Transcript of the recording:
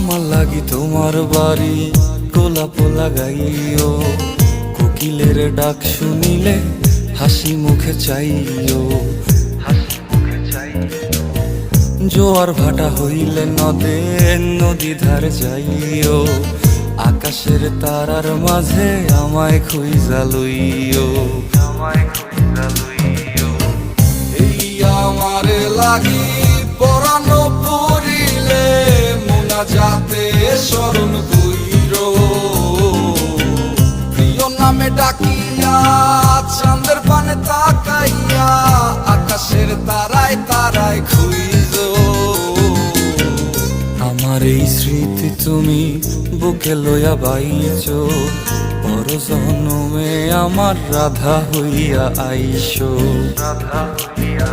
আমার লাগি তোমার বাড়ি গোলাপ লাগাইও, কোকিলের ডাক শুনিলে হাসি মুখে চাইও, জোয়ার ভাটা হইলে নদে নদী ধারে যাইও, আকাশের তারার মাঝে আমায় খুঁজা লইও, এই আমারে লাগি পরানো পড়িলে মোনাজাতে স্মরণ কইরো, প্রিয় নামে ডাকিয়া চাঁদের পানে তাকাইয়া আকাশের তারায় তারায় খুঁজো। আমার এই স্মৃতি তুমি বুকে লইয়া বাইছো, পর জন্মে আমার রাধা হইয়া আইসো, রাধা হইয়া